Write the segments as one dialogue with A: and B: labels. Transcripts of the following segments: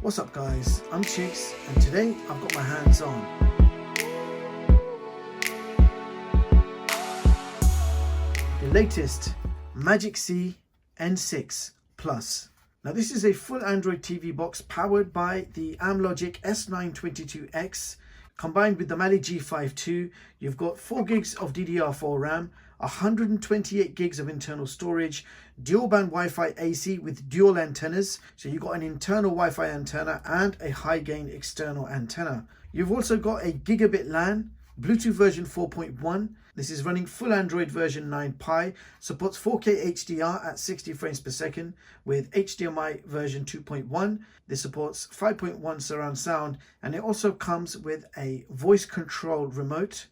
A: What's up guys, I'm Chicks and today I've got my hands on the latest Magicsee N6 Plus. Now this is a full Android TV box powered by the Amlogic S922X combined with the Mali G52. You've got 4 gigs of DDR4 RAM, 128 gigs of internal storage, dual band Wi-Fi AC with dual antennas. So you've got an internal Wi-Fi antenna and a high gain external antenna. You've also got a Gigabit LAN, Bluetooth version 4.1. This is running full Android version 9 Pi, supports 4K HDR at 60 frames per second with HDMI version 2.1. This supports 5.1 surround sound, and it also comes with a voice controlled remote.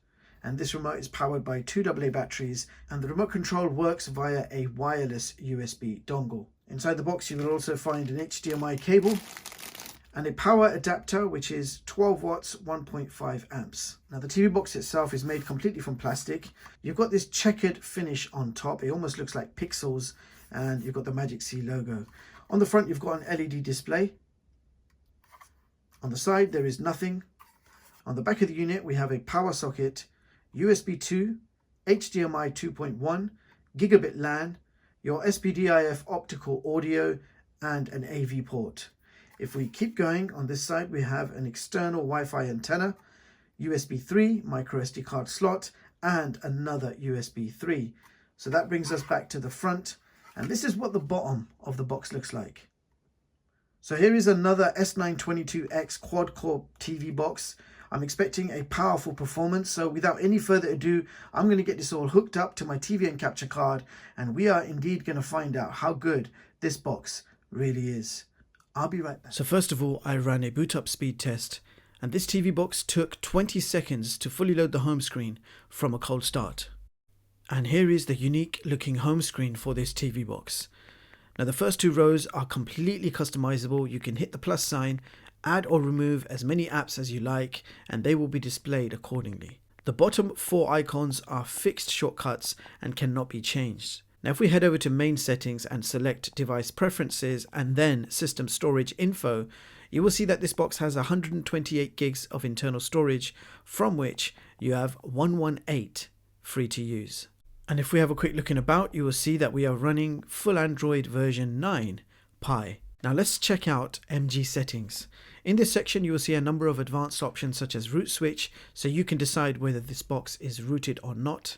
A: And this remote is powered by 2 AA batteries, and the remote control works via a wireless USB dongle. Inside the box you will also find an HDMI cable and a power adapter which is 12 watts 1.5 amps. Now the TV box itself is made completely from plastic. You've got this checkered finish on top. It almost looks like pixels, and you've got the Magicsee logo. On the front you've got an LED display. On the side there is nothing. On the back of the unit we have a power socket, USB 2, HDMI 2.1, Gigabit LAN, your SPDIF optical audio, and an AV port. If we keep going, on this side we have an external Wi-Fi antenna, USB 3, micro SD card slot, and another USB 3. So that brings us back to the front, and this is what the bottom of the box looks like. So here is another S922X quad-core TV box. I'm expecting a powerful performance, so without any further ado, I'm going to get this all hooked up to my TV and capture card, and we are indeed going to find out how good this box really is. I'll be right back. So first of all, I ran a boot up speed test, and this TV box took 20 seconds to fully load the home screen from a cold start. And here is the unique looking home screen for this TV box. Now the first 2 rows are completely customizable. You can hit the plus sign, add or remove as many apps as you like, and they will be displayed accordingly. The bottom 4 icons are fixed shortcuts and cannot be changed. Now if we head over to main settings and select device preferences and then system storage info, you will see that this box has 128 gigs of internal storage, from which you have 118 free to use. And if we have a quick look in about, you will see that we are running full Android version 9 Pi. Now let's check out MG settings. In this section you will see a number of advanced options such as root switch, so you can decide whether this box is rooted or not.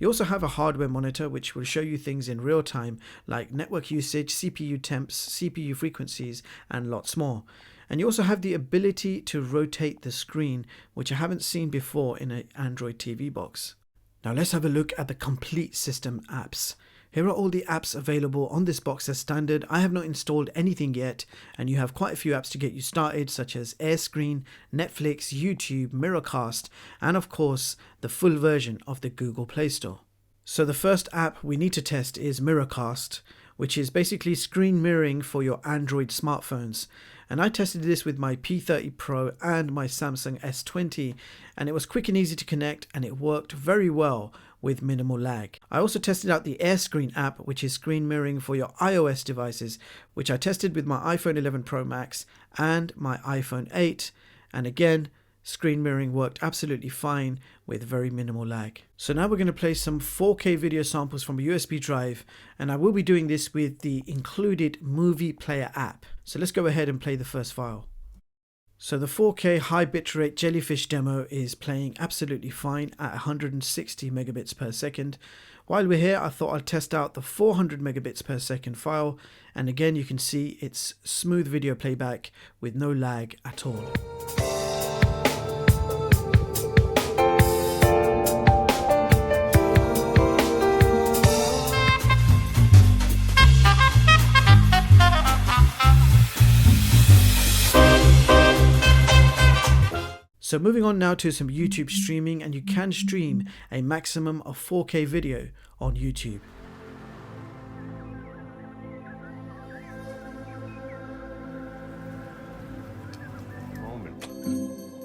A: You also have a hardware monitor which will show you things in real time like network usage, CPU temps, CPU frequencies, and lots more. And you also have the ability to rotate the screen, which I haven't seen before in an Android TV box. Now let's have a look at the complete system apps. Here are all the apps available on this box as standard. I have not installed anything yet, and you have quite a few apps to get you started, such as AirScreen, Netflix, YouTube, Miracast, and of course the full version of the Google Play Store. So the first app we need to test is Miracast, which is basically screen mirroring for your Android smartphones. And I tested this with my P30 Pro and my Samsung S20, and it was quick and easy to connect, and it worked very well with minimal lag. I also tested out the AirScreen app, which is screen mirroring for your iOS devices, which I tested with my iPhone 11 Pro Max and my iPhone 8, and again screen mirroring worked absolutely fine with very minimal lag. So now we're going to play some 4K video samples from a USB drive, and I will be doing this with the included movie player app. So let's go ahead and play the first file. So the 4K high bitrate Jellyfish demo is playing absolutely fine at 160 megabits per second. While we're here, I thought I'd test out the 400 megabits per second file, and again you can see it's smooth video playback with no lag at all. So moving on now to some YouTube streaming, and you can stream a maximum of 4K video on YouTube.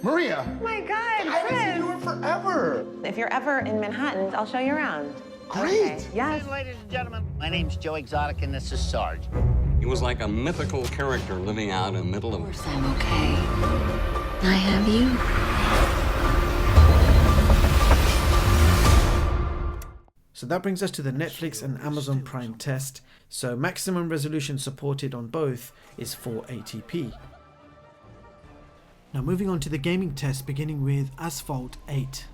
B: Maria!
C: Oh my God,
B: I haven't seen you in forever!
C: If you're ever in Manhattan, I'll show you around.
B: Great!
C: Okay. Yes.
D: Ladies and gentlemen, my name's Joe Exotic and this is Sarge. He was like a mythical character living out in the middle of...
E: Of course I'm okay. I have you.
A: So that brings us to the Netflix and Amazon Prime test. So maximum resolution supported on both is 480p. Now moving on to the gaming test, beginning with Asphalt 8.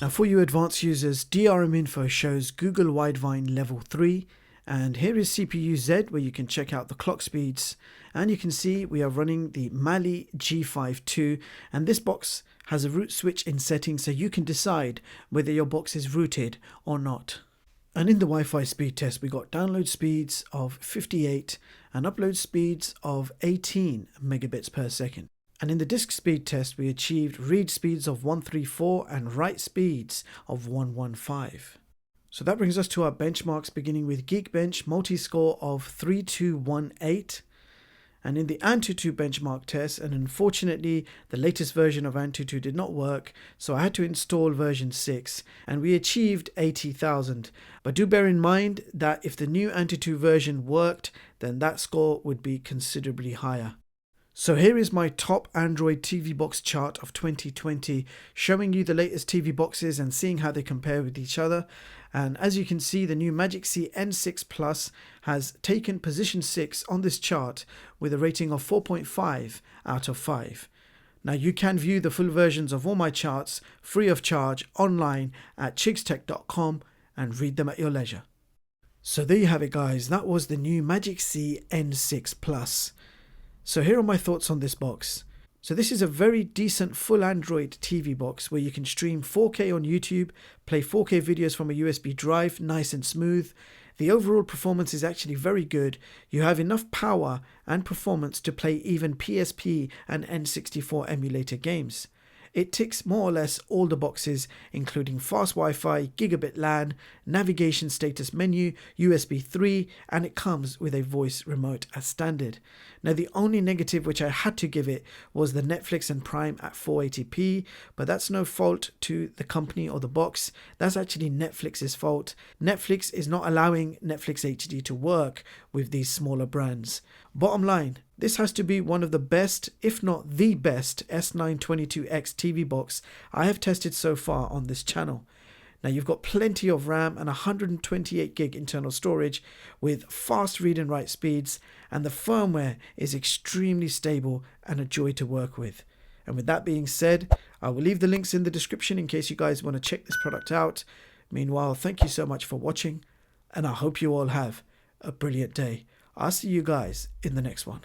A: Now for you advanced users, DRM info shows Google Widevine level 3, and here is CPU Z where you can check out the clock speeds, and you can see we are running the Mali G52, and this box has a root switch in settings so you can decide whether your box is rooted or not. And in the Wi-Fi speed test we got download speeds of 58 and upload speeds of 18 megabits per second. And in the disk speed test we achieved read speeds of 134 and write speeds of 115. So that brings us to our benchmarks, beginning with Geekbench multi-score of 3218. And in the Antutu benchmark test, and unfortunately the latest version of Antutu did not work, so I had to install version 6 and we achieved 80,000. But do bear in mind that if the new Antutu version worked, then that score would be considerably higher. So here is my top Android TV box chart of 2020, showing you the latest TV boxes and seeing how they compare with each other. And as you can see, the new Magicsee N6 Plus has taken position 6 on this chart with a rating of 4.5 out of 5. Now you can view the full versions of all my charts free of charge online at chigstech.com and read them at your leisure. So there you have it guys, that was the new Magicsee N6 Plus. So here are my thoughts on this box. So this is a very decent full Android TV box where you can stream 4K on YouTube, play 4K videos from a USB drive, nice and smooth. The overall performance is actually very good. You have enough power and performance to play even PSP and N64 emulator games. It ticks more or less all the boxes, including fast Wi-Fi, Gigabit LAN, navigation status menu, USB 3, and it comes with a voice remote as standard. Now the only negative which I had to give it was the Netflix and Prime at 480p, but that's no fault to the company or the box. That's actually Netflix's fault. Netflix is not allowing Netflix HD to work with these smaller brands. Bottom line, this has to be one of the best, if not the best, S922X TV box I have tested so far on this channel. Now you've got plenty of RAM and 128 gig internal storage with fast read and write speeds, and the firmware is extremely stable and a joy to work with. And with that being said, I will leave the links in the description in case you guys want to check this product out. Meanwhile, thank you so much for watching, and I hope you all have a brilliant day. I'll see you guys in the next one.